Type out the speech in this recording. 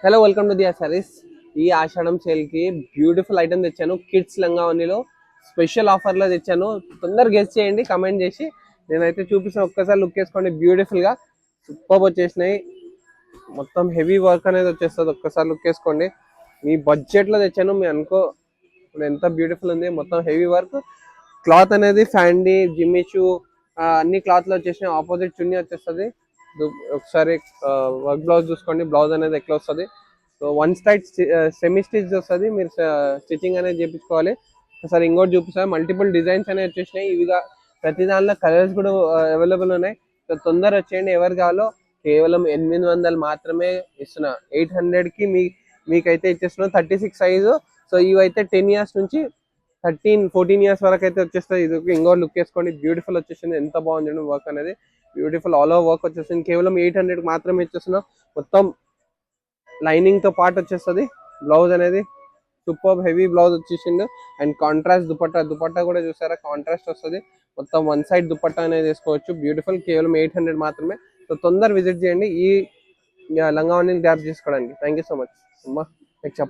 Hello welcome to the saris. ఈ ఆషాఢం sale కి beautiful item తెచ్చాను. కిడ్స్ లంగావనిలో స్పెషల్ ఆఫర్ లో తెచ్చాను. తొందరగా గెస్ చేయండి కమెంట్ చేసి. నేనైతే చూపిస్తాను, ఒక్కసారి లుక్ వేసుకోండి. బ్యూటిఫుల్ గా సూపర్ వచ్చేసినాయి. మొత్తం హెవీ వర్క్ అనేది వచ్చేస్తుంది. ఒక్కసారి లుక్ వేసుకోండి. మీ బడ్జెట్ లో తెచ్చాను. మీ అనుకో ఇప్పుడు ఎంత బ్యూటిఫుల్ ఉంది. మొత్తం హెవీ వర్క్. క్లాత్ అనేది ఫ్యాండీ జిమ్మిచూ అన్ని క్లాత్ లో వచ్చేసినాయి. ఆపోజిట్ చున్నీ వచ్చేస్తుంది. ఒకసారి వర్క్ బ్లౌజ్ చూసుకోండి. బ్లౌజ్ అనేది ఎట్లా వస్తుంది. So one side semi stitch వస్తుంది. మీరు స్టిచ్చింగ్ అనేది చేయించుకోవాలి. ఒకసారి ఇంకోటి చూపిస్తాను. మల్టిపుల్ డిజైన్స్ అనేవి వచ్చేసినాయి. ఇవిగా ప్రతి దానిలో కలర్స్ కూడా అవైలబుల్ ఉన్నాయి. సో తొందర వచ్చేయండి. ఎవరు కావాలో కేవలం 800 మాత్రమే ఇస్తున్నా. 800 కి మీకైతే ఇచ్చేస్తున్నా. 36 సైజు. సో ఇవైతే 10 ఇయర్స్ నుంచి 13-14 ఇయర్స్ వరకు అయితే వచ్చేస్తుంది. ఇది ఇంకో లుక్ వేసుకోండి. బ్యూటిఫుల్ వచ్చేసింది. ఎంత బాగుంది వర్క్ అనేది. బ్యూటిఫుల్ ఆల్ ఓవర్ వర్క్ వచ్చేసింది. కేవలం 800 మాత్రమే ఇచ్చేస్తున్నా. మొత్తం లైనింగ్ తో పాటు వచ్చేస్తుంది. బ్లౌజ్ అనేది సూపర్ హెవీ బ్లౌజ్ వచ్చేసిండు. అండ్ కాంట్రాస్ట్ దుపట్టా కూడా చూసారా, కాంట్రాస్ట్ వస్తుంది. మొత్తం వన్ సైడ్ దుపట్టా అనేది వేసుకోవచ్చు. బ్యూటిఫుల్. కేవలం 800 మాత్రమే. సో తొందర విజిట్ చేయండి ఈ లంగావని గ్రాప్ చేసుకోవడానికి. థ్యాంక్ యూ సో మచ్ అమ్మా. నెక్స్ట్